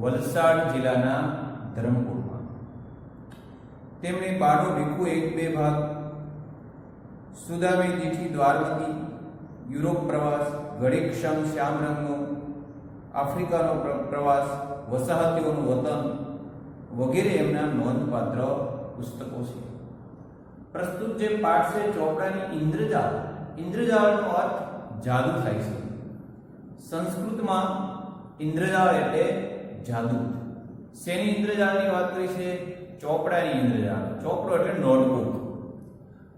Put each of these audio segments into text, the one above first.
વલસાડ જિલ્લાના ધરમપુરમાં. તેમણે બાળો ભીખુ 1-2 ભાગ, સુદામે દીઠી દ્વારવતી, યુરોપ પ્રવાસ, ઘડીક્ષમ શ્યામ રંગનો, આફ્રિકાનો પ્રવાસ, વસાહતીઓનું વતન વગેરે એમના નોંધપાત્ર પુસ્તકો છે. પ્રસ્તુત જે પાઠ છે ચોપડાની ઇન્દ્રજાળ. ઇન્દ્રજાળનો અર્થ જાદુ થાય છે. સંસ્કૃતમાં ઇન્દ્રજાળ એટલે જાદુ. શેની ઇન્દ્રજાળની વાત કરી છે? ચોપડાની ઇન્દ્રજાળ. ચોપડો એટલે નોટબુક.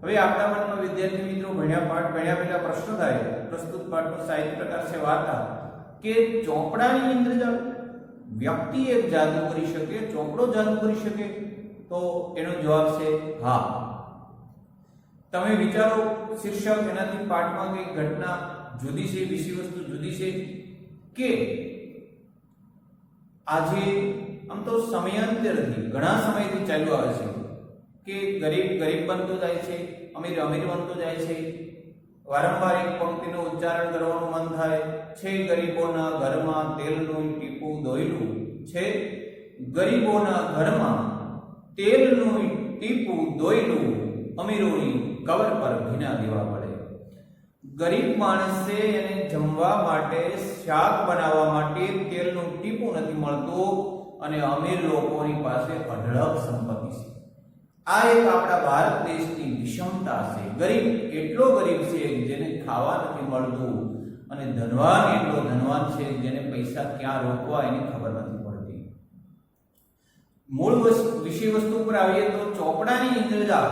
હવે આપણા મનમાં વિદ્યાર્થી મિત્રો ભણ્યા પહેલા પ્રશ્ન થાય, પ્રસ્તુત પાઠનો સાહિત્ય પ્રકાર છે વાર્તા, કે ચોપડાની ઇન્દ્રજાળ, વ્યક્તિ એક જાદુ કરી શકે, ચોપડો જાદુ કરી શકે? તો એનો જવાબ છે હા. તમે વિચારો, શીર્ષક એનાથી પાઠમાં કઈ ઘટના જુદી છે, વિષય વસ્તુ જુદી છે, કે આજે આમ તો સમયાંતરથી ઘણા સમયથી ચાલ્યું આવે છે કે ગરીબ ગરીબ બનતો જાય છે, અમીર અમીર બનતો જાય છે. વારંવાર એક પંક્તિનું ઉચ્ચારણ કરવાનું મન થાય છે. ગરીબોના ઘરમાં તેલનું ટીપું દોયલું છે, ગરીબોના ઘરમાં તેલનું ટીપું દોયલું, અમીરોની કબર પર ભીના દેવા પડે. ગરીબ માણસે એને જમવા માટે, શાક બનાવવા માટે તેલનું ટીપું નથી મળતું, અને અમીર લોકોની પાસે અઢળક સંપત્તિ છે. આ એક આપણા ભારત દેશની વિષમતા છે. ગરીબ એટલો ગરીબ છે જેને ખાવા નથી મળતું, અને ધનવાન એટલો ધનવાન છે જેને પૈસા ક્યાં રોકવા એની ખબર નથી પડતી. મૂળ વિષય વસ્તુ પર આવીએ તો ચોપડાની ઇન્દ્રજાળ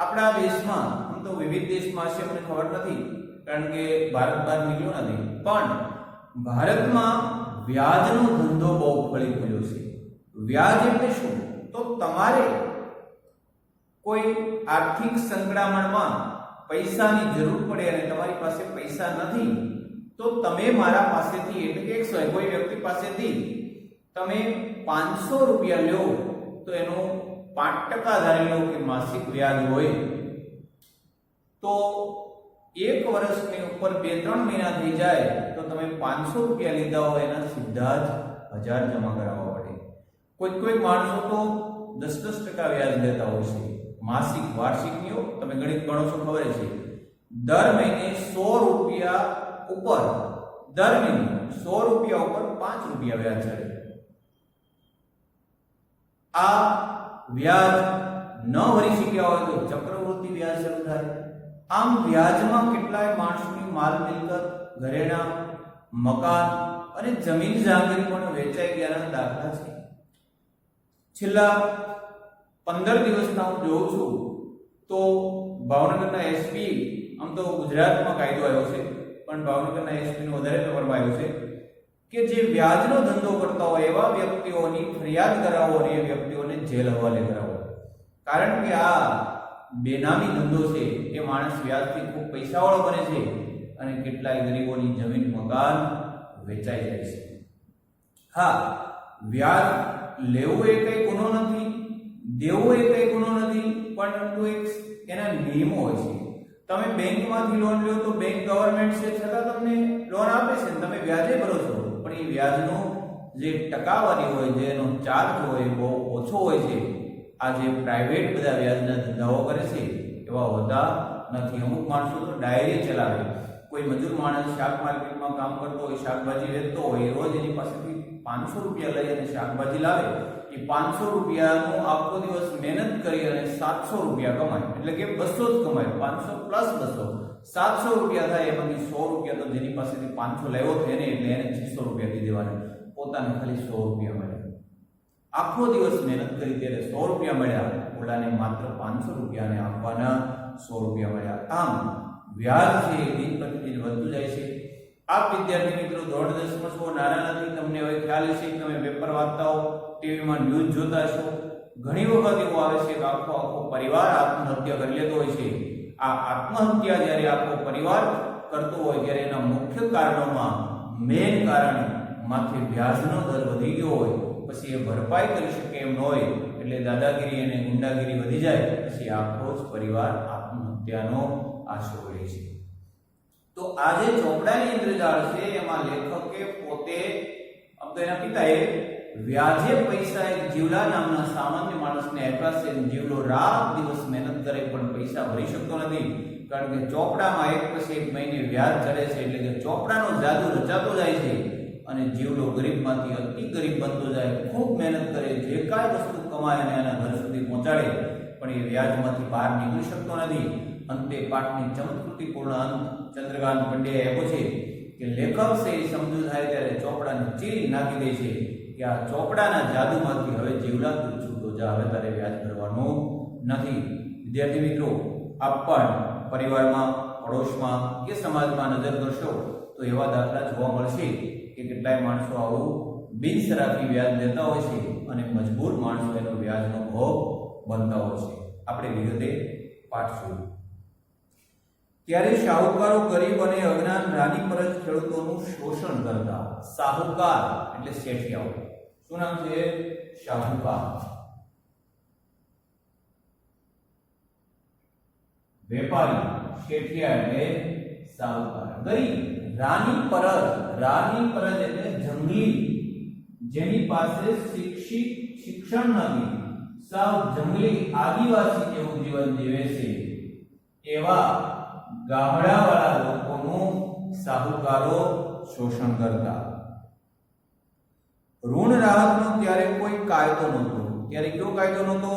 આપણા દેશમાં, આમ તો વિવિધ દેશમાં છે, મને ખબર નથી કારણ કે ભારત બહાર નીકળ્યો નથી, પણ ભારતમાં વ્યાજનો ધંધો બહુ ફળી પડ્યો છે. વ્યાજ એટલે શું? તો તમારે કોઈ આર્થિક સંકળામણમાં પૈસાની જરૂર પડે અને તમારી પાસે પૈસા નથી, તો તમે મારા પાસેથી, એટલે કે કોઈ વ્યક્તિ પાસેથી તમે 500 રૂપિયા લો, તો એનો 5% ધારી લો કે માસિક વ્યાજ હોય, તો 1 વર્ષની ઉપર 2-3 મહિના થઈ જાય તો તમે 500 રૂપિયા લીધા હોય એના સીધા જ 1000 જમા કરાવવા પડે. કોઈ માણસો તો 10% વ્યાજ લેતા હોય છે. માસિક, વાર્ષિકનો તમે ગણિત ગણો છો, ખબર છે. દર મહિને 100 રૂપિયા ઉપર, દર મહિને 100 રૂપિયા ઉપર 5 રૂપિયા વ્યાજ ચડે. આ વ્યાજ ન ભરી શક્યા હોય તો ચક્રવૃદ્ધિ વ્યાજ શરૂ થાય. આમ વ્યાજમાં કેટલાય માણસોની માલ મિલકત, ઘરેણાં, મકાન અને જમીન જાગીર પણ વેચાઈ ગયાના દાખલા છે. છેલ્લા 15 દિવસના હું જોઉં છું તો ભાવનગરના એસપી, આમ તો ગુજરાતમાં કાયદો આવ્યો છે પણ ભાવનગરના એસપી નો વધારે ખબરમાં આવ્યો છે કે જે વ્યાજનો ધંધો કરતા હોય એવા વ્યક્તિઓની ફરિયાદ કરાવો અને એ વ્યક્તિઓને જેલ હવાલે કરાવો. કારણ કે આ બેનામી ધંધો છે, એ માણસ વ્યાજથી ખૂબ પૈસાવાળો બને છે અને કેટલાય ગરીબોની જમીન, મકાન વેચાઈ જાય છે. હા, વ્યાજ લેવું એ કઈ ગુનો નથી, દેવું એ કઈ ગુનો નથી, પરંતુ એક એના નિયમો હોય છે. તમે બેંકમાંથી લોન લો તો બેંક ગવર્નમેન્ટ છે છતાં તમને લોન આપે છે, તમે વ્યાજે ભરો છો, પણ એ વ્યાજનો જે ટકાવારી હોય, જે એનો ચાર્જ હોય, બહુ ઓછો હોય છે. આ જે પ્રાઇવેટ બધા વ્યાજના ધંધાઓ કરે છે એવા હોતા નથી. અમુક માણસો તો ડાયરી ચલાવે. કોઈ મજૂર માણસ શાક માર્કેટમાં કામ કરતો હોય, શાકભાજી વેચતો હોય, રોજ એની પાસેથી 500 રૂપિયા લઈ અને શાકભાજી લાવે. એ 500 રૂપિયાનો આખો દિવસ મહેનત કરી અને 700 રૂપિયા કમાય, એટલે કે 200 જ કમાય. 500 પ્લસ 200, 700 રૂપિયા થાય. એમાંથી 100 રૂપિયા તો જેની પાસેથી 500 લાવ્યો છે ને, એટલે એને 600 રૂપિયા દી દેવાના, પોતાને ખાલી 100 રૂપિયા મળ્યા. આખો દિવસ મહેનત કરી ત્યારે 100 રૂપિયા મળ્યા, ઓલાને માત્ર 500 રૂપિયાને આપવાના 100 રૂપિયા મળ્યા. આમ વ્યાજ છે દિન પ્રતિદિન વધતું જાય છે. આપ વિદ્યાર્થી મિત્રો ધોરણ 10માં છો, નાના નથી, તમને હવે ખ્યાલ છે કે તમે પેપર વાંચતા હો, ટીવીમાં ન્યૂઝ જોતા છો. ઘણી વખત એવું આવે છે કે આખો પરિવાર આત્મહત્યા કરી લેતો હોય છે. આ આત્મહત્યા જ્યારે આખો પરિવાર કરતો હોય ત્યારે એના મુખ્ય કારણોમાં મેઇન કારણ માથે વ્યાજનો દર વધી ગયો હોય, પછી એ ભરપાઈ કરી શકે એમ ન હોય, એટલે દાદાગીરી અને ગુંડાગીરી વધી જાય, પછી આખો જ પરિવાર આત્મહત્યાનો આશરો લે છે. તો આ જે ચોપડાની ઇન્દ્રજાળ છે એમાં લેખકે પોતે, આમ તો એના પિતાએ વ્યાજે પૈસા એક જીવલા નામના સામાન્ય માણસને આપ્યા છે. જીવલો રાત દિવસ મહેનત કરે પણ પૈસા ભરી શકતો નથી, કારણ કે ચોપડામાં એક પછી એક મહિને વ્યાજ ચડે છે. એટલે કે ચોપડાનો જાદુ રચાતો જાય છે અને જીવલો ગરીબમાંથી અતિ ગરીબ બનતો જાય. ખૂબ મહેનત કરે, જે કાંઈ વસ્તુ કમાય અને એના ઘર સુધી પહોંચાડે, પણ એ વ્યાજમાંથી બહાર નીકળી શકતો નથી. અંતે પાઠની ચમત્કૃતિપૂર્ણ અંત ચંદ્રકાંત પંડ્યાએ આપ્યો છે કે લેખક છે એ સમજુ થાય ત્યારે ચોપડાને ચીરી નાખી દે છે કે આ ચોપડાના જાદુમાંથી હવે જીવલા તું છૂટો જા, હવે તારે વ્યાજ ભરવાનું નથી. વિદ્યાર્થી મિત્રો, આપ પણ પરિવારમાં, પડોશમાં કે સમાજમાં નજર કરશો તો એવા દાખલા જોવા મળશે કે કેટલાય માણસો આવું બિનશરાફી વ્યાજ લેતા હોય છે અને મજબૂર માણસો એનો વ્યાજનો ભોગ બનતા હોય છે. આપણે વિગતે પાઠ જોઈએ. ત્યારે શાહુકારો ગરીબ અને અજ્ઞાન રાની પર જ ખેડૂતોનું શોષણ કરતા. શાહુકાર એટલે શેઠિયાઓ. શું નામ છે? શાહુકાર. વેપારી, શેઠિયા એટલે શાહુકાર. ગરીબ રાની પરજ એટલે જંગલી, જેની પાસે શિક્ષણ નથી, સાવ જંગલી આદિવાસી જેવું જીવન જીવે છે એવા ગામડાવાળા લોકોનું શાહુકારો શોષણ કરતા. ઋણ રાહતનો ત્યારે કોઈ કાયદો નહોતો. ત્યારે કયો કાયદો નહોતો?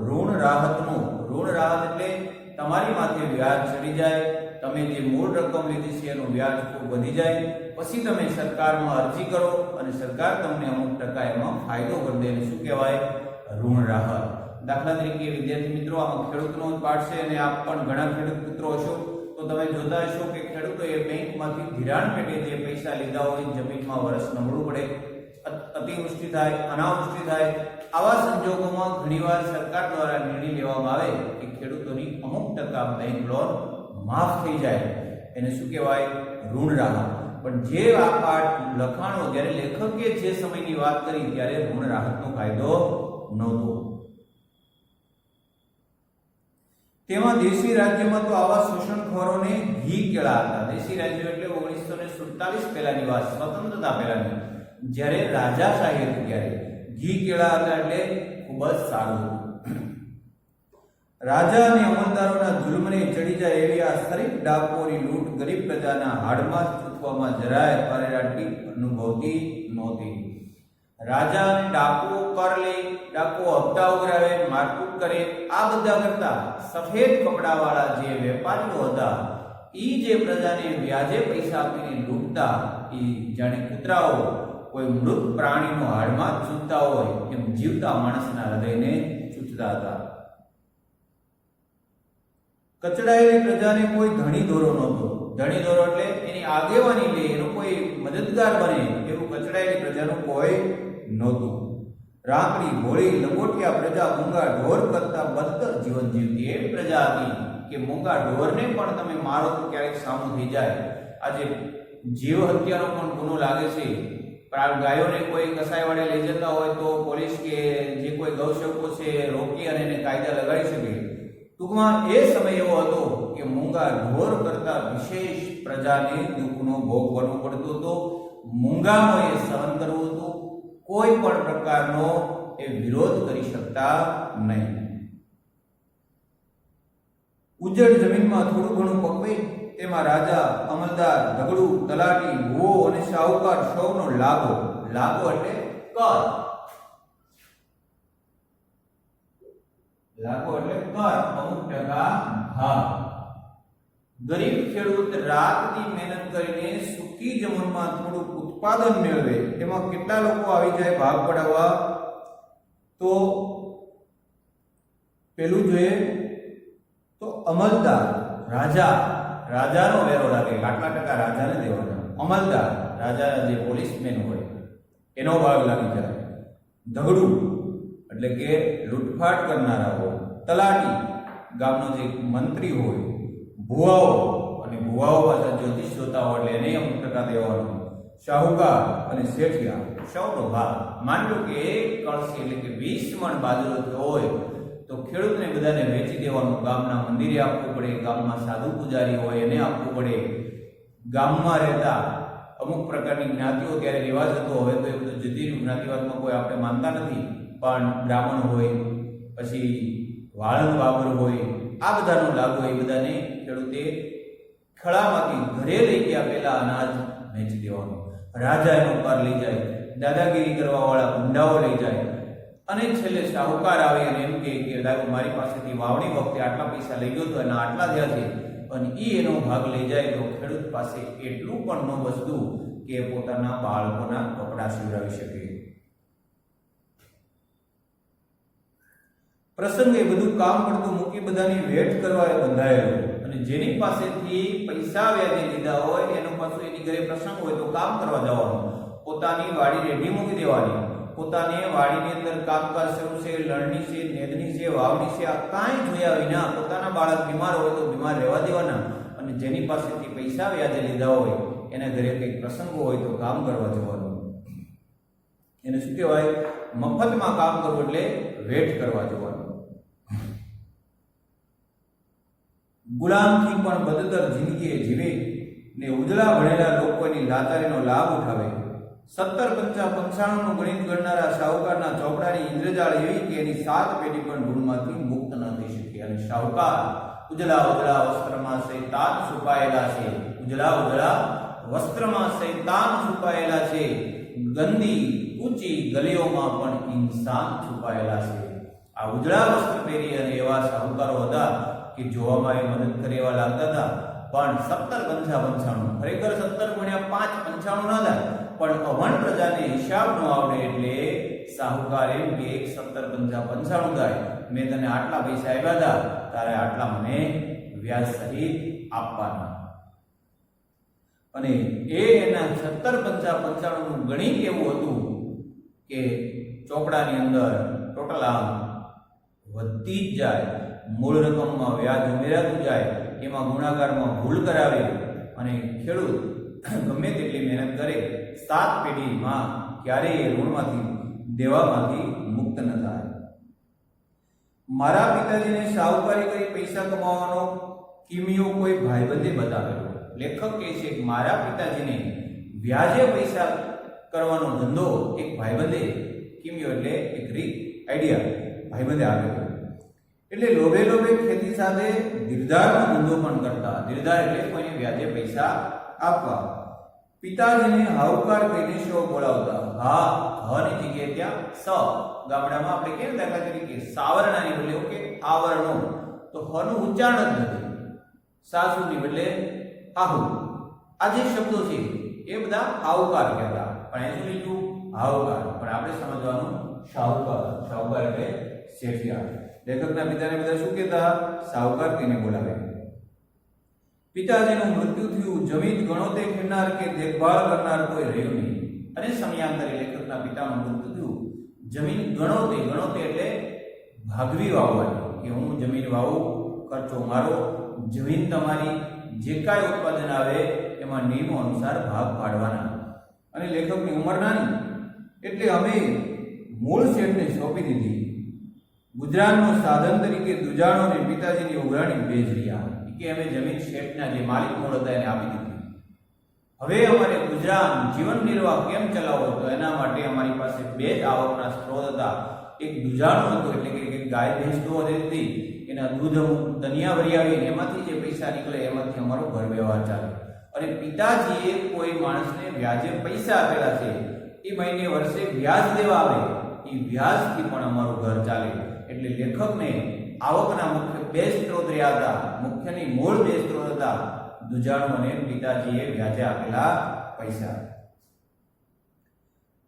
ઋણ રાહતનો. ઋણ રાહત એટલે તમારી માથે વ્યાજ ચડી જાય, તમે જે મૂળ રકમ લીધી છે એનું વ્યાજ ખૂબ વધી જાય, પછી તમે સરકારમાં અરજી કરો અને સરકાર તમને અમુક ટકા એમાં ફાયદો કરી દે. શું કહેવાય? ઋણ રાહત. દાખલા તરીકે વિદ્યાર્થી મિત્રો, આમાં ખેડૂતનો પાઠ છે અને આપ પણ ઘણા ખેડૂત મિત્રો હશો તો તમે જોતા હશો કે ખેડૂતોએ બેંકમાંથી ધિરાણ પેટે જે પૈસા લીધા હોય, જમીનમાં વર્ષ નબળું પડે, અતિવૃષ્ટિ થાય, અનાવૃષ્ટિ થાય, આવા સંજોગોમાં ઘણીવાર સરકાર દ્વારા નિર્ણય લેવામાં આવે કે ખેડૂતોની અમુક ટકા બેંક લોન માફ થઈ જાય. એને શું કહેવાય? ઋણ રાહત. પણ જે આ પાઠ લખાણો, જ્યારે લેખકે જે સમયની વાત કરી ત્યારે ઋણ રાહતનો કાયદો નહોતો. તેમાં દેશી રાજ્યમાં તો આવા શોષણખોરોને ઘી કેળા હતા. દેશી રાજ્યો એટલે 1947 પહેલાની વાત, સ્વતંત્રતા પહેલાની, જ્યારે રાજાશાહી હતી ત્યારે ઘી કેળા હતા. એટલે ખૂબ જ સારું હતું. રાજા અને અમલદારોના જુલ્મને ચડી જાય એવી આ શરીફ ડાકોરી લૂંટ ગરીબ પ્રજાના હાડમાં ચૂથવામાં જરાય અરેરાટી અનુભવતી નહોતી. રાજા અને ડાકુઓ કર લે, ડાકુઓ હપ્તા ઉઘરાવે, મારકૂટ કરે, આ બધા કરતા સફેદ કપડાવાળા જે વેપારીઓ હતા એ જે પ્રજાને વ્યાજે પૈસા આપીને લૂંટતા, એ જાણે કૂતરાઓ કોઈ મૃત પ્રાણીનો હાડમાં ચૂંટતા હોય એમ જીવતા માણસના હૃદયને ચૂંટતા હતા. કચડાયેલી પ્રજાને કોઈ ધણી દોરો નહોતો. ધણી દોરો એટલે એની આગેવાની લે, એનો કોઈ મદદગાર બને એવું કચડાયેલી પ્રજાનું કોઈ નહોતું. રાકડી, ભોળી, લંગોટિયા પ્રજા મૂંગા ઢોર કરતા બદતર જીવન જીવતી એવી પ્રજા હતી કે મૂંગા ઢોરને પણ તમે મારો તો ક્યારેક સામું થઈ જાય. આજે જીવ હત્યાનો પણ ગુનો લાગે છે. ગાયોને કોઈ કસાઈવાડે લઈ જતા હોય તો પોલીસ કે જે કોઈ ગૌસેવકો છે રોકી અને એને કાયદા લગાડી શકે. ટૂંકમાં એ સમય એવો હતો કે મૂંગા ઢોર કરતા વિશેષ પ્રજાને દુઃખનો ભોગ બનવો પડતો હતો. મૂંગાઓએ સહન કરવું હતું. કોઈ પણ પ્રકારનો એ વિરોધ કરી શકતા નહીં. ઉજ્જડ જમીનમાં થોડું ઘણું પકવે તેમાં રાજા, અમલદાર, ઢગડુ, તલાટી, ભૂવો અને શાહુકાર સૌનો લાગો. લાગો એટલે કર. લાગો એટલે કર, અમુક ટકા ભાગ. ગરીબ ખેડૂત રાતની મહેનત કરીને સૂકી જમીનમાં થોડું ઉત્પાદન મેળવે, એમાં કેટલા લોકો આવી જાય ભાગ પડાવવા? તો પેલું જોઈએ તો અમલદાર, રાજાનો વેરો લાગે, આટલા ટકા રાજાને દેવાના. અમલદાર, રાજાના જે પોલીસમેન હોય એનો ભાગ લાગી જાય. ઢગડુ એટલે કે લૂંટફાટ કરનારા હોય. તલાટી, ગામનો જે મંત્રી હોય. ભુવાઓ, અને ભુવાઓ પાછા જ્યોતિષ જોતા હોય એટલે એને અમુક ટકા દેવાનો. શાહુકાર અને શેઠિયા સૌનો ભાગ. માની લો કે એક કળશી એટલે કે 20 મણ બાજરો થયો હોય તો ખેડૂતને બધાને વેચી દેવાનું. ગામના મંદિરે આપવું પડે, ગામમાં સાધુ પૂજારી હોય એને આપવું પડે, ગામમાં રહેતા અમુક પ્રકારની જ્ઞાતિઓ ત્યારે રિવાજ હતો, હવે તો એ બધું જતી રહ્યું, જ્ઞાતિવાદમાં કોઈ આપણે માનતા નથી, પણ બ્રાહ્મણ હોય, પછી વાળંદ બાબર હોય, આ બધાનો લાભ હોય, એ બધાને ખેડૂતે ખળામાંથી ઘરે લઈ ગયા પહેલા અનાજ વેચી દેવાનું, રાજા એનો પાર લઈ જાય, દાદાગીરી કરવા વાળા ગુંડાઓ લઈ જાય, અને છેલ્લે શાહુકાર આવે અને એમ કે દાદા મારી પાસેથી વાવણી વખતે આટલા પૈસા લઈ ગયો હતો અને આટલા થયા છે, અને એનો ભાગ લઈ જાય તો ખેડૂત પાસે એટલું પણ ન બચતું કે પોતાના બાળકોના કપડાં સીવડાવી શકે. પ્રસંગે બધું કામ પડતું મૂકી બધાની વેટ કરવા એ બંધાયેલો, અને જેની પાસેથી પૈસા વ્યાજે લીધા હોય એનો પાછો એની ઘરે પ્રસંગ હોય તો કામ કરવા જવાનું, પોતાની વાડી રેડી મૂકી દેવાની, પોતાને વાડીની અંદર કામકાજ શરૂ છે, લણણી છે, નેદની છે, વાવણી છે, આ કાંઈ જોયા વિના પોતાના બાળક બીમાર હોય તો બીમાર રહેવા દેવાના, અને જેની પાસેથી પૈસા વ્યાજે લીધા હોય એના ઘરે કંઈક પ્રસંગો હોય તો કામ કરવા જવાનું. એને શું કહેવાય? મફતમાં કામ કરવું એટલે વેટ કરવા જવાનું. ગુલામથી પણ બદતર જિંદગી જીવે ને ઉજળા ભણેલા લોકોની લાચારીનો લાભ ઉઠાવે. 17 55 નું ગણિત ગણનારા શાહુકારના ચોપડાની ઇન્દ્રજાળ એવી કે એની 7 પેઢી પણ ઋણમાંથી મુક્ત ન થઈ શકે. અને શાહુકાર ઉજળા ઉજળા વસ્ત્રમાં શૈતાન છુપાયેલા છે, ઉજળા ઉજળા વસ્ત્રમાં શૈતાન છુપાયેલા છે, ગંદી ઊંચી ગલીઓમાં પણ ઇન્સાન છુપાયેલા છે. આ ઉજળા વસ્ત્ર પહેરી અને એવા શાહુકારો હતા કે જોવામાં એ મદદ કરે એવા લાગતા હતા, પણ 17 55 ખરેખર 17 ગુણ્યા 5 95 ના થાય, પણ અભણ પ્રજાને હિસાબ ન આવડે એટલે શાહુકાર એમ કે 17 55 થાય, મેં તને આટલા પૈસા આપ્યા હતા, તારે આટલા મને વ્યાજ સહિત આપવાના. અને એના 17 55 નું ગણિત એવું હતું કે ચોપડાની અંદર ટોટલ આમ વધતી જ જાય, મૂળ રકમમાં વ્યાજ ઉમેરાતું જાય, એમાં ગુણાકારમાં ભૂલ કરાવે અને ખેડૂત ગમે તેટલી મહેનત કરે 7 પેઢીમાં ક્યારેય ઋણમાંથી દેવામાંથી મુક્ત ન થાય. મારા પિતાજીને શાહુકારી કરી પૈસા કમાવાનો કિમિયો કોઈ ભાઈબંધે બતાવેલો. લેખક કહે છે કે મારા પિતાજીને વ્યાજે પૈસા કરવાનો ધંધો એક ભાઈબંધે, કિમિયો એટલે એક રીત, આઈડિયા ભાઈબંધે આપેલો. એટલે લોભે લોભે ખેતી સાથે ધીરધારનો ધંધો પણ કરતા. ધીરધાર એટલે કોઈને વ્યાજે પૈસા આપવા. પિતાજીને હાઉકાર કહીને શો બોલાવતા. હા, હની જગ્યાએ ત્યાં સ. ગામડામાં આપણે કેમ દાખલા તરીકે સાવરણાની બદલે કે આવરણો, તો હનું ઉચ્ચારણ જ નથી. સાસુની બદલે આહુ. આ જે શબ્દો છે એ બધા હાઉકાર કહેતા, પણ એ શું લીધું? હાઉકાર. પણ આપણે સમજવાનું શાહુકાર. શાહુકાર એટલે શેઠિયાર. લેખકના પિતાને બધા શું કહેતા? શાહુકાર કહીને બોલાવે. પિતાજીનું મૃત્યુ થયું, જમીન ગણોતે ખેડનાર કે દેખભાળ કરનાર કોઈ રહ્યું નહીં. અને સમયાંતરે લેખકના પિતાનું મૃત્યુ થયું, જમીન ગણોતે, ગણોતે એટલે ભાગવી વાવવાની, કે હું જમીન વાવું, ખર્ચો મારો, જમીન તમારી, જે કાંઈ ઉત્પાદન આવે એમાં નિયમો અનુસાર ભાગ પાડવાના. અને લેખકની ઉંમર નાની એટલે અમે મૂળ શેઠને સોંપી દીધી. ગુજરાતનું સાધન તરીકે દુજાણોને પિતાજીની ઉઘરાણી બેજ રહ્યા કે અમે જમીન શેઠના જે માલિક મૂળ હતા એને આપી દીધી. હવે અમારે ગુજરાત જીવન નિર્વાહ કેમ ચલાવવો, તો એના માટે અમારી પાસે 2 જ આવકના સ્ત્રોત હતા. એક દુજાણું હતું એટલે કે ગાય ભેંસ દોવા દેતી, એના દૂધ દનિયા ભરી આવીને એમાંથી જે પૈસા નીકળે એમાંથી અમારો ઘર વ્યવહાર ચાલે. અને પિતાજીએ કોઈ માણસને વ્યાજે પૈસા આપેલા છે, એ મહિને વર્ષે વ્યાજ દેવા આવે, એ વ્યાજથી પણ અમારું ઘર ચાલે. એટલે લેખકને આવકના મુખ્ય 2 સ્ત્રોત રહ્યા હતા. મુખ્યની મૂળ 2 સ્ત્રોત હતા, દુજાણું અને પિતાજીએ વ્યાજે આપેલા પૈસા.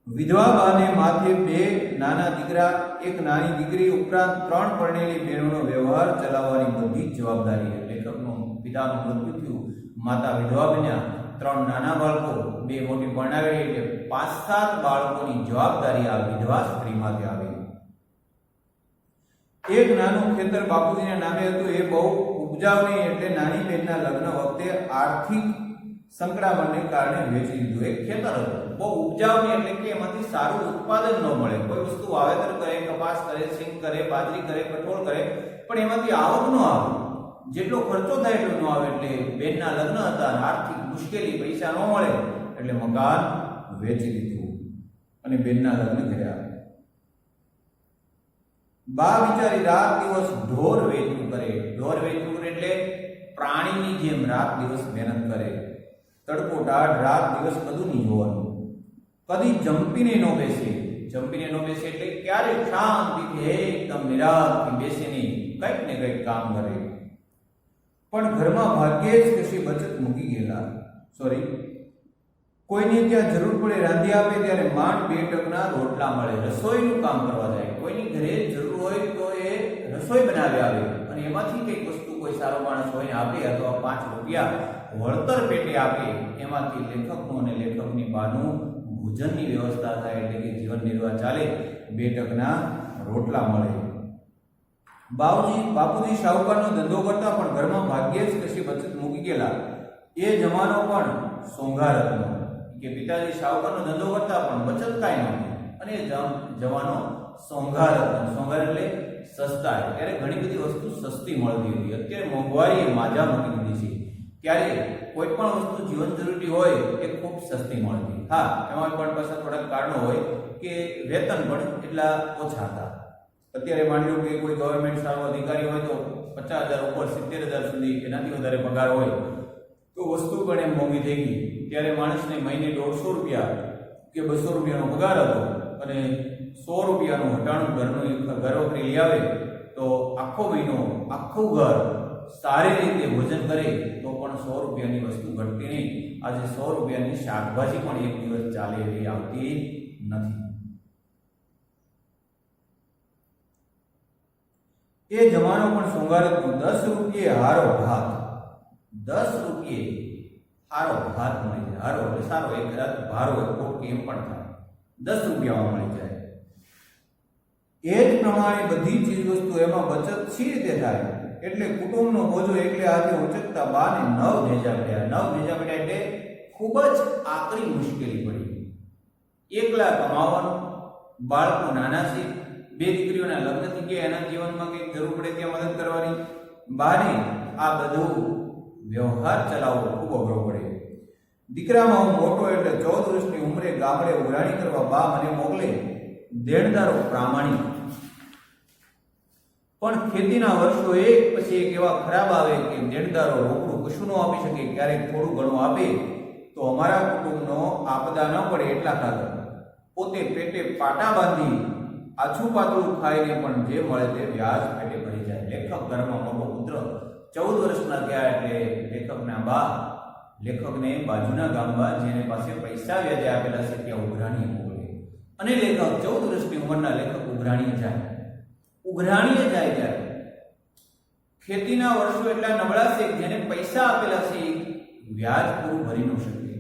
વિધવા બાને માથે 2 નાના દીકરા, 1 નાની દીકરી ઉપરાંત 3 પરણેલી બહેનોનો વ્યવહાર ચલાવવાની બધી જ જવાબદારી. લેખકનું પિતાનું મૃત્યુ થયું, માતા વિધવા બન્યા, 3 નાના બાળકો, 2 મોટી પરણાવેલી, એટલે 5-7 બાળકોની જવાબદારી આ વિધવા સ્ત્રી માથે આવી. એક નાનું ખેતર બાપુજીના નામે હતું, એ બહુ ઉપજાવ નહીં એટલે નાની બહેનના લગ્ન વખતે આર્થિક સંકળામણને કારણે વેચી દીધું. એક ખેતર હતું, બહુ ઉપજાવ નહીં એટલે કે એમાંથી સારું ઉત્પાદન ન મળે. કોઈ વસ્તુ વાવેતર કરે, કપાસ કરે, સિંગ કરે, બાજરી કરે, કઠોળ કરે, પણ એમાંથી આવક ન આવે, જેટલો ખર્ચો થાય એટલો ન આવે. એટલે બહેનના લગ્ન હતા, આર્થિક મુશ્કેલી, પૈસા ન મળે એટલે મકાન વેચી દીધું અને બેનના લગ્ન કર્યા. બા બિચારી રાત દિવસ ઢોર વેચવું કરે. ઢોર વેચવું કરે એટલે પ્રાણીની જેમ રાત દિવસ મહેનત કરે. તડકો ટાઢ રાત દિવસ બધું નહીં જોવાનું. કદી જંપીને ન બેસે. જંપીને ન બેસે એટલે ક્યારેક શાંતિથી એકદમ નિરાંતથી બેસે નહીં, કંઈક ને કંઈક કામ કરે. પણ ઘરમાં ભાગ્યે જ કશી બચત મૂકી ગયેલા. કોઈને ત્યાં જરૂર પડે રાંધી આપે ત્યારે માંડ 2 ટકના રોટલા મળે. રસોઈનું કામ કરવા જાય, કોઈની ઘરે જરૂર હોય તો એ રસોઈ બનાવી આવે અને એમાંથી કંઈક વસ્તુ કોઈ સારો માણસ હોય આપે અથવા 5 રૂપિયા વળતર પેટે આપે. એમાંથી લેખકનું અને લેખકની બાનું ભોજનની વ્યવસ્થા થાય, એટલે કે જીવન નિર્વાહ ચાલે. 2 ટકના રોટલા મળે. બાપુજી શાહુકારનો ધંધો કરતા પણ ઘરમાં ભાગ્યે જ કશી બચત મૂકી ગયેલા. એ જમાનો પણ સોંઘાર હતો કે પિતાજી શાહુકારનો ધંધો કરતા પણ બચત કાંઈ નહોતી અને એ જમાનો સોંઘાર હતો. સોંઘાર એટલે સસ્તા. ત્યારે ઘણી બધી વસ્તુ સસ્તી મળતી હતી. અત્યારે મોંઘવારીએ માજા મૂકી દીધી છે. ત્યારે કોઈ પણ વસ્તુ જીવન જરૂરી હોય એ ખૂબ સસ્તી મળતી. હા, એમાં પણ પાછા થોડાક કારણો હોય કે વેતન પણ એટલા ઓછા હતા. અત્યારે માની લો કે કોઈ ગવર્મેન્ટ સારો અધિકારી હોય તો 50,000 ઉપર 70,000 સુધી એનાથી વધારે પગાર હોય તો વસ્તુ પણ એમ મોંઘી થઈ ગઈ. ત્યારે માણસને મહિને 150 રૂપિયા કે 200 રૂપિયાનો પગાર હતો અને 100 રૂપિયાનું હટાણું ઘર વખરી લઈ આવે તો આખો મહિનો આખું ઘર સારી રીતે ભોજન કરે તો પણ 100 રૂપિયાની વસ્તુ ઘટતી નહીં. આજે 100 રૂપિયાની શાકભાજી પણ એક દિવસ ચાલે એવી આવતી નથી. એ જમાનો પણ સોંગાર હતો. 10 રૂપિયે હારો ભાત. 10 રૂપિયે હારો ભાત મળી જાય. હારો એટલે સારો, એક રાત ભારો એક પોટકી એમ પણ થાય. 10 રૂપિયામાં મળી જાય. એ જ પ્રમાણે બધી ચીજ વસ્તુ એમાં બચત સી રીતે થાય એટલે કુટુંબનો બોજો એકલે હાથે ઉચકતા બાને 9 નેજા પડ્યા. 9 નેજા પડ્યા એટલે ખૂબ જ આકરી મુશ્કેલી પડી. એકલા કમાવાનું, બાળકો નાના છે, 2 દીકરીઓના લગ્ન થઈ ગયા, એના જીવનમાં કંઈક જરૂર પડે ત્યાં મદદ કરવાની. બાને આ બધું વ્યવહાર ચલાવવો ખૂબ અઘરો પડે. દીકરામાં હું મોટો એટલે 14 વર્ષની ઉંમરે ગામડે ઉઘરાણી કરવા બા મને મોકલે. દેણદારો પ્રામાણિક, પણ ખેતીના વર્ષો એક પછી એક એવા ખરાબ આવે કે દેણદારો રોકડું કશું ન આપી શકે. ક્યારેક થોડું ઘણું આપે તો અમારા કુટુંબનો આપદા ન પડે એટલા ખાતર પોતે પેટે પાટા બાંધી આછું પાતળું ખાઈને પણ જે મળે તે વ્યાજ પેટે ભરી જાય. લેખક ઘરમાં મોટો પુત્ર 14 વર્ષના થયા એટલે લેખકના બા લેખકને બાજુના ગામમાં જેને પાસે પૈસા વ્યાજે આપેલા છે ત્યાં ઉઘરાણીએ મોકલે અને લેખક 14 વર્ષની ઉંમરના લેખક ઉઘરાણીએ જાય. ત્યારે ખેતીના વર્ષો એટલા નબળા છે જેને પૈસા આપેલા છે વ્યાજ પૂરું ભરી ન શકે.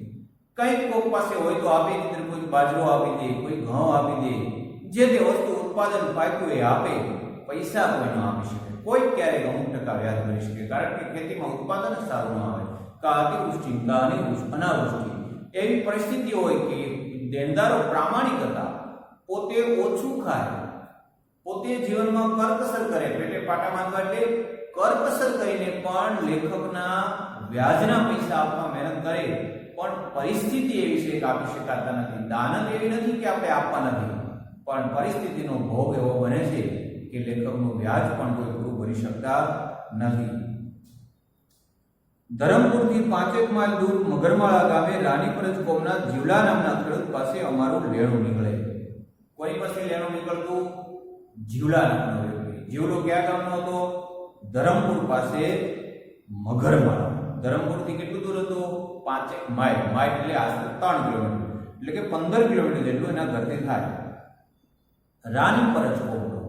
કંઈક કોક પાસે હોય તો આપે, કોઈ બાજરો આપી દે, કોઈ ઘઉં આપી દે, જે તે વસ્તુ ઉત્પાદન પાક્યું એ આપે. પૈસા કોઈ ન આપી શકે. કોઈ ક્યારેક 90% વ્યાજ ભરી શકે, કારણ કે ખેતીમાં ઉત્પાદન જ સારું ન આવે. કા અતિવૃષ્ટિ, કા અનાવૃષ્ટિ એવી પરિસ્થિતિ હોય કે દેણદારો પ્રામાણિક હતા, પોતે ઓછું ખાય, પોતે જીવનમાં કરકસર કરે. પેટે પાટા બાંધવા એટલે કરકસર કરીને પણ લેખકના વ્યાજના પૈસા આપવા મહેનત કરે. પણ પરિસ્થિતિ એવી છે કે આપી શકાતા નથી. દાનત એવી નથી કે આપણે આપવા નથી, પણ પરિસ્થિતિનો ભોગ એવો બને છે કે લેખકનું વ્યાજ પણ કોઈ પૂરું ભરી શકતા નથી. ધરમપુરથી 5 માઇલ દૂર મગરમાળા ગામે રાનીપરજ કોમના જીવલા નામના ખેડૂત પાસે અમારું લેણું નીકળે. કોની પાસે લેણું નીકળતું? જીવલા નામનો વ્યક્તિ. જીવલો કયા ગામનો હતો? ધરમપુર પાસે મગરમાળા. ધરમપુરથી કેટલું દૂર હતું? 5 માઇલ. માઇલ એટલે આશરે 3 કિલોમીટર, એટલે કે 15 કિલોમીટર જેટલું એના ઘરથી થાય. રાનીપરજ કોમનો.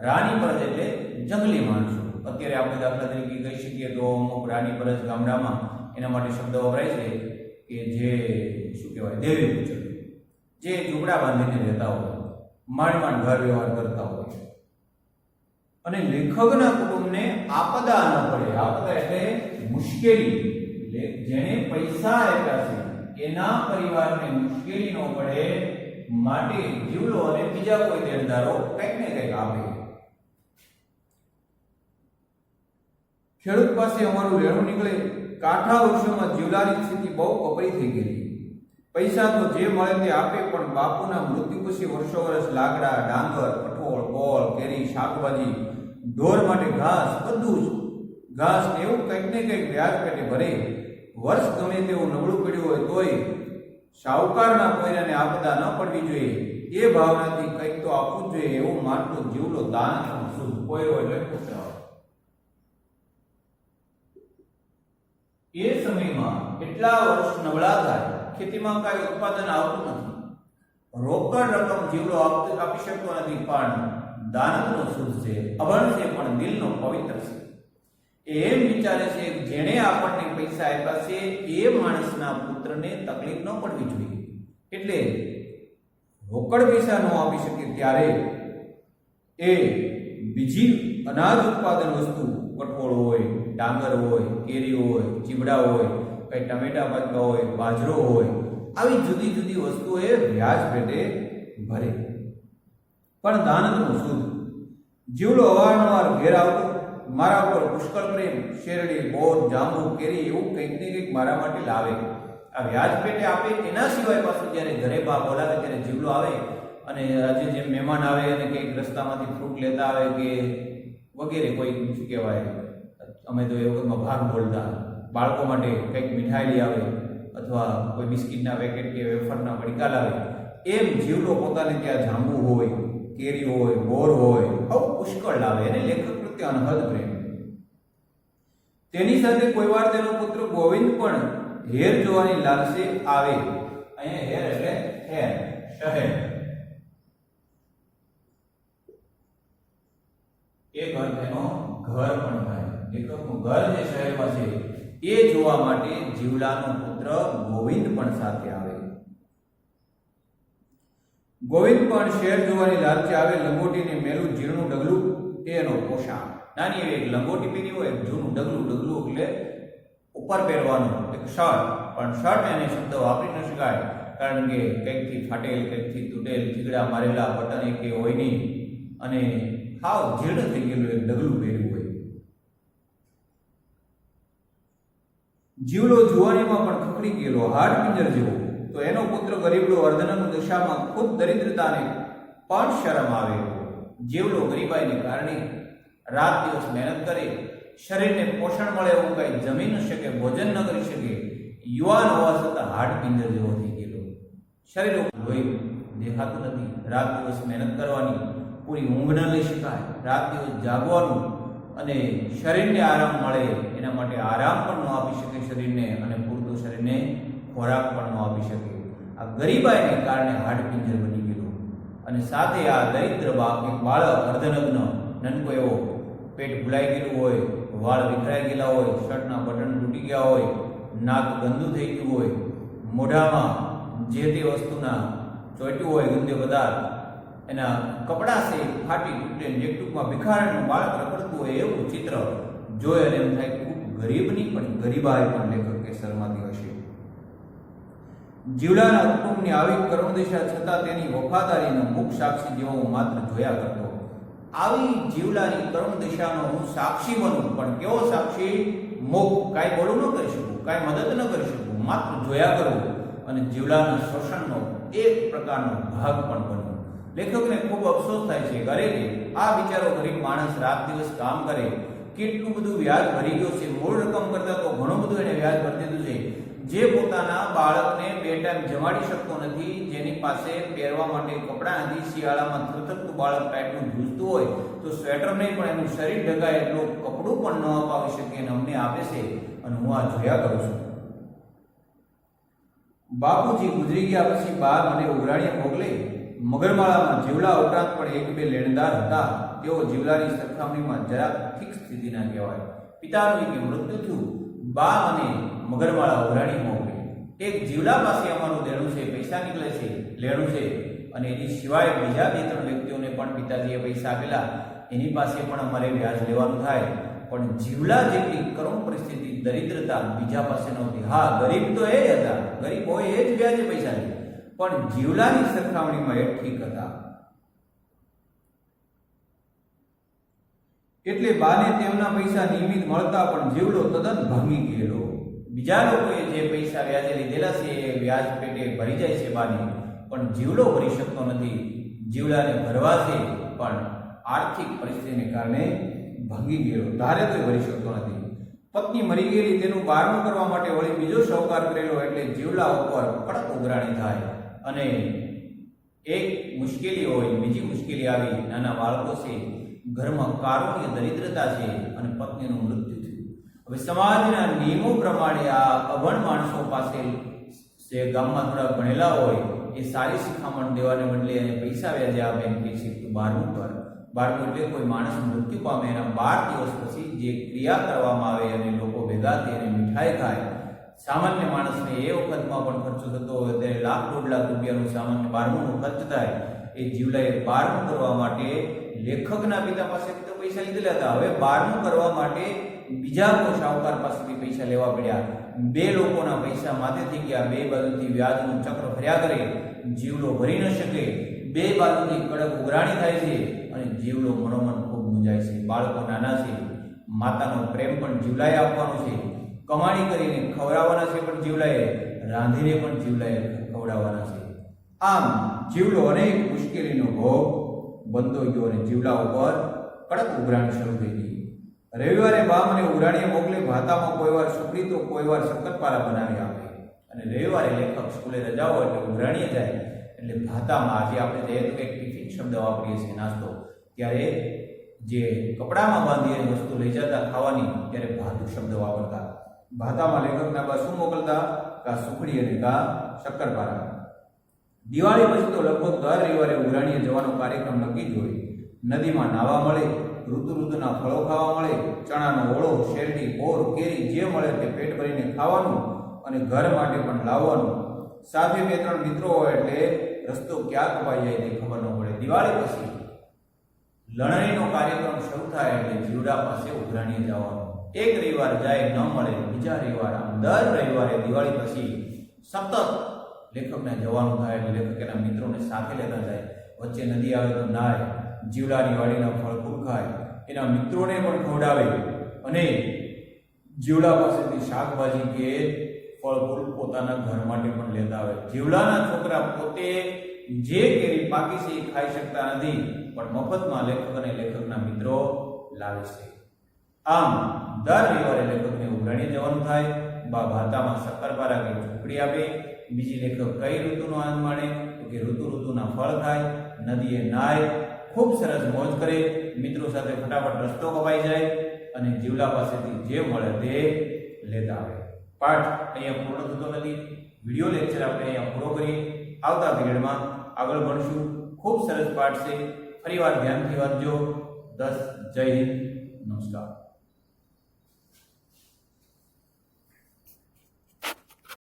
રાનીપરજ એટલે જંગલી માણસો. અત્યારે આપણે દાખલા તરીકે કહી શકીએ તો અમુક રાનીપરજ ગામડામાં એના માટે શબ્દ વપરાય છે કે જે શું કહેવાય, દેવી પૂજક, જે ઝૂંપડા બાંધીને રહેતા હોય, માંડ ઘર વ્યવહાર કરતા હોય. અને લેખકના કુટુંબને આપદા ન પડે. આપદા એટલે મુશ્કેલી. જેને પૈસા આપ્યા છે એના પરિવારને મુશ્કેલી ન પડે માટે જીવલો અને બીજા કોઈ દેણદારો કંઈક ને કંઈક આપે. ખેડૂત પાસે અમારું લેણું નીકળે. કાંઠા વર્ષોમાં જીવલાની સ્થિતિ બહુ કપરી થઈ ગયેલી. પૈસા તો જે મળે તે આપે, પણ બાપુના મૃત્યુ પછી વર્ષો વર્ષ લાકડા, ડાંગર, કઠોળ, ગોળ, કેરી, શાકભાજી, ઢોર માટે ઘાસ, બધું જ ઘાસ ને એવું કંઈક ને કંઈક વ્યાજ પેટે ભરે. વર્ષ ગમે તેવું નબળું પડ્યું હોય તોય શાહુકારના કોઈને આપદા ન પડવી જોઈએ એ ભાવનાથી કંઈક તો આપવું જ જોઈએ એવું માનતો જીવલો દાન શુદ્ધ કોયરો એટલે પુત્ર. એ સમયમાં એટલા વર્ષ નબળા થાય, ખેતીમાં કાંઈ ઉત્પાદન આવતું નથી, રોકડ રકમ જીવલો આપી શકતો નથી, પણ દાનતનો શુદ્ધ છે, અભણ છે, પણ દિલનો પવિત્ર છે. એમ વિચારે છે જેણે આપણને પૈસા આપ્યા છે એ માણસના પુત્રને તકલીફ ન પડવી જોઈએ. એટલે રોકડ પૈસા ન આપી શકે ત્યારે એ બીજી અનાજ ઉત્પાદન વસ્તુ, કઠોળ હોય, ડાંગર હોય, કેરી હોય, ચીબડા હોય, કઈ ટમેટા પાકવા હોય, બાજરો હોય, આવી જુદી જુદી વસ્તુઓ એ વ્યાજ પેટે ભરે. પણ દાનતનું શુદ્ધ જીવલો અવારનવાર ઘેર આવતો, મારા ઉપર પુષ્કળ પ્રેમ, શેરડી, બોર, જાંબુ, કેરી એવું કંઈક ને કંઈક મારા માટે લાવે. આ વ્યાજ પેટે આપે. એના સિવાય પાછું જ્યારે ઘરે બા બોલાવે ત્યારે જીવલો આવે અને આજે જેમ મહેમાન આવે અને કંઈક રસ્તામાંથી ફ્રૂટ લેતા આવે કે વગેરે, કોઈ શું કહેવાય, અમે તો એ વખતમાં ભાગ બોલતા, બાળકો માટે કંઈક મીઠાઈ લઈ આવે અથવા કોઈ બિસ્કિટના પેકેટ કે વેફરના પડીકા લાવે. એમ જીવલો પોતાને ત્યાં જાંબુ હોય, કેરી હોય, બોર હોય, આવું પુષ્કળ લાવે. અને લેખક પ્રત્યે અનહદ પ્રેમ. તેની સાથે કોઈ વાર તેનો પુત્ર ગોવિંદ પણ હેર જોવાની લાલસે આવે. અહીંયા હેર એટલે હેર, શહેર. એ ઘર તેનો ઘર પણ થાય. લેખકનું ઘર જે શહેરમાં છે એ જોવા માટે જીવલાનો પુત્ર ગોવિંદ પણ સાથે આવે. ગોવિંદ પણ શહેર જોવાની લાલચે આવે. લંગોટીને મેલું જીર્ણું ડગલું એ એનો પોશાક. નાની એવી એક લંગોટી પહેરી હોય, જૂનું ડગલું, ડગલું એટલે ઉપર પહેરવાનું એક શર્ટ, પણ શર્ટ એને શબ્દ વાપરી ન શકાય કારણ કે કંઈકથી ફાટેલ, કંઈકથી તૂટેલ, ચીગડા મારેલા, બટન એક હોય નહીં, અને હાવ જીર્ણ થઈ ગયેલું એક ડગલું પહેર્યું હોય. જીવલો જુવાનીમાં પણ ખખડી ગયેલો, હાડ પિંજર જેવો. તો એનો પુત્ર ગરીબડો અર્ધનન દશામાં ખુદ દરિદ્રતાને પણ શરમ આવે. જીવલો ગરીબાઈને કારણે રાત દિવસ મહેનત કરે, શરીરને પોષણ મળે એવું કંઈ જમી ન શકે, ભોજન ન કરી શકે, યુવાન હોવા છતાં હાડ પિંજર જેવો થઈ ગયેલો. શરીર લોહી દેખાતું નથી, રાત દિવસ મહેનત કરવાની, પૂરી ઊંઘ ન લઈ શકાય, રાત દિવસ જાગવાનું, અને શરીરને આરામ મળે એના માટે આરામ પણ ન આપી શકે શરીરને, અને પૂરતું શરીરને ખોરાક પણ ન આપી શકે. આ ગરીબાઈને કારણે હાડ પિંજર બની ગયેલો. અને સાથે આ દરિદ્ર બાળક અર્ધનગ્ન, નનકો એવો, પેટ ભૂલાઈ ગયેલું હોય, વાળ વિખરાઈ ગયેલા હોય, શર્ટના બટન તૂટી ગયા હોય, નાક ગંદુ થઈ ગયું હોય, મોઢામાં જે તે વસ્તુના ચોટ્યું હોય ગંદે પદાર્થ, એના કપડા છે ફાટી તૂટે, જે ટૂંકમાં ભિખારણનું બાળક રખડતું હોય એવું ચિત્ર જોઈ અને એમ થાય ખૂબ ગરીબની પણ ગરીબાઈ પણ લેખકે શરમાતી હશે. જીવલાના કુટુંબની આવી કરુણ દિશા છતાં તેની વફાદારીનો મુખ સાક્ષી જેવો હું માત્ર જોયા કરતો. આવી જીવલાની કરુણ દિશાનો હું સાક્ષી બનું, પણ કેવો સાક્ષી? મુખ, કાંઈ બોલું ન કરી શકું, કાંઈ મદદ ન કરી શકું, માત્ર જોયા કરું અને જીવલાના શોષણનો એક પ્રકારનો ભાગ પણ બનું. લેખકને ખૂબ અફસોસ થાય છે, અરે આ બિચારો ગરીબ માણસ રાત દિવસ કામ કરે, કેટલું બધું વ્યાજ ભરી ગયો છે, મૂળ રકમ કરતાં તો ઘણું બધું એને વ્યાજ ભરી દીધું છે. જે પોતાના બાળકને 2 ટાઈમ જમાડી શકતો નથી, જેની પાસે પહેરવા માટે કપડાં નથી, શિયાળામાં થરથરતું બાળક ટાઈટનું ધ્રુજતું હોય તો સ્વેટર નહીં પણ એનું શરીર ઢકાય એટલું કપડું પણ ન અપાવી શકે અને અમને આપે છે, અને હું આ જોયા કરું છું. બાપુજી ગુજરી ગયા પછી બા મને ઉઘરાણીએ મોકલે. મગરમાળામાં જીવલા ઉપરાંત પણ 1-2 લેણદાર હતા. તેઓ જીવલાની સરખામણીમાં જરા ઠીક સ્થિતિના કહેવાય. પિતાનું કે મૃત્યુ થયું, બા મને મગરમાળા ઉઘરાણી મોકલી. એક જીવલા પાસે અમારું દેણું છે, પૈસા નીકળે છે, લેણું છે, અને એની સિવાય બીજા 2-3 વ્યક્તિઓને પણ પિતાજીએ પૈસા આપેલા, એની પાસે પણ અમારે વ્યાજ લેવાનું થાય. પણ જીવલા જેટલી કરુણ પરિસ્થિતિ, દરિદ્રતા બીજા પાસે નહોતી. હા, ગરીબ તો એ હતા, ગરીબ હોય એ જ વ્યાજે પૈસા લે, પણ જીવલાની સરખામણીમાં એ ઠીક હતા. એટલે બાને તેમના પૈસા નિયમિત મળતા પણ જીવલો તદ્દન ભાંગી ગયેલો. બીજા લોકોએ જે પૈસા વ્યાજે લીધેલા છે એ વ્યાજ પેટે ભરી જાય છે બાની, પણ જીવડો ભરી શકતો નથી. જીવડાને ભરવા છે પણ આર્થિક પરિસ્થિતિને કારણે ભાંગી ગયેલો, ધારે તો ભરી શકતો નથી. પત્ની મરી ગયેલી, તેનું બારણું કરવા માટે વળી બીજો શાહુકાર કરેલો, એટલે જીવડા ઉપર કડક ઉઘરાણી થાય. અને એક મુશ્કેલી હોય, બીજી મુશ્કેલી આવી, નાના બાળકો છે, ઘરમાં કારુણ્ય દરિદ્રતા છે અને પત્નીનું મૃત્યુ થયું. હવે સમાજના નિયમો પ્રમાણે આ અભણ માણસો પાસે જે ગામમાં થોડા ભણેલા હોય એ સારી શિખામણ દેવાને બદલે એને પૈસા વ્યાજે આપે, એમ કે છે તું બારણું કર. બારણું એટલે કોઈ માણસ મૃત્યુ પામે એના 12 દિવસ પછી જે ક્રિયા કરવામાં આવે અને લોકો ભેગા થઈને મીઠાઈ ખાય. સામાન્ય માણસને એ વખતમાં પણ ખર્ચો થતો હોય ત્યારે 1,00,000-1,50,000 રૂપિયાનું સામાન્ય બારણુંનો ખર્ચ થાય. એ જીવલાએ બારણું કરવા માટે લેખકના પિતા પાસેથી તો પૈસા લીધેલા હતા, હવે બારણું કરવા માટે બીજા કોઈ શાહુકાર પાસેથી પૈસા લેવા પડ્યા. બે લોકોના પૈસા માથે થઈ ગયા, બે બાજુથી વ્યાજનું ચક્ર ફર્યા કરે, જીવલો ભરી ન શકે, બે બાજુથી કડક ઉઘરાણી થાય છે અને જીવલો મનોમન ખૂબ મૂંઝાય છે. બાળકો નાના છે, માતાનો પ્રેમ પણ જીવલાએ આપવાનો છે, કમાણી કરીને ખવડાવવાના છે, પણ જીવલાએ રાંધીને પણ જીવલાએ ખવડાવવાના છે. આમ જીવલો અનેક મુશ્કેલીનો ભોગ બનતો ગયો અને જીવલા ઉપર કડક ઉઘરાણી શરૂ થઈ ગઈ. રવિવારે બા મને ઉઘરાણીએ મોકલે, ભાતામાં કોઈ વાર સુખડી તો કોઈ વાર શક્કરપારા બનાવી આપે. અને રવિવારે લેખક સ્કૂલે રજા હોય એટલે ઉઘરાણીએ જાય, એટલે ભાતામાં, આજે આપણે જઈએ તો એક ટિફિન શબ્દ વાપરીએ છીએ, નાસ્તો, ત્યારે જે કપડામાં બાંધીને વસ્તુ લઈ જતા ખાવાની, ત્યારે ભાતું શબ્દ વાપરતા. ભાતામાં લેખકના બા શું મોકલતા? કા સુખડી અને કા શક્કરપારા. દિવાળી પછી તો લગભગ દર રવિવારે ઉઘરાણીએ જવાનો કાર્યક્રમ નક્કી જ હોય. નદીમાં નાહવા મળે, ઋતુના ફળો ખાવા મળે, ચણાનો ઓળો, શેરડી, બોર, કેરી જે મળે તે પેટ ભરીને ખાવાનું અને ઘર માટે પણ લાવવાનું. સાથે 2-3 મિત્રો હોય એટલે રસ્તો ક્યાં કપાઈ જાય તે ખબર ન પડે. દિવાળી પછી લણણીનો કાર્યક્રમ શરૂ થાય એટલે જીવડા પાસે ઉઘરાણીએ જવાનું. એક રવિવાર જાય ન મળે, બીજા રવિવાર, આમ દર રવિવારે દિવાળી પછી સતત લેખકને જવાનું થાય. એટલે લેખક એના મિત્રોને સાથે લેતા જાય. વચ્ચે નદી આવે તો નાય, જીવડાની વાડીના ફળ ફૂલ ખાય, એના મિત્રોને પણ ખવડાવે અને જીવડા પાસેથી શાકભાજી કે ફળ ફૂલ પોતાના ઘર માટે પણ લેતા આવે. જીવડાના છોકરા પોતે જે કેરી પાકી છે એ ખાઈ શકતા નથી, પણ મફતમાં લેખક અને લેખકના મિત્રો લાવે છે. આમ દર રવિવારે લેખકને ઉઘરાણીએ જવાનું થાય. બા ભાતામાં શક્કરપારા કે ઝૂંપડી આપે. બીજી લેખક કઈ ઋતુનો આનંદ માણે? તો કે ઋતુના ફળ ખાય, નદીએ નાય, ખૂબ સરસ મોજ કરે, મિત્રો સાથે ફટાફટ રસ્તો કપાઈ જાય અને જીવલા પાસેથી જે મળે તે લેતા આવે. પાઠ અહીંયા પૂર્ણ થતો નથી. વિડીયો લેક્ચર આપણે અહીંયા પૂરો કરીએ. આવતા પીરિયડમાં આગળ ભણશું. ખૂબ સરસ પાઠ છે, ફરીવાર ધ્યાનથી વાંચજો. 10 જય હિન્દ, નમસ્કાર.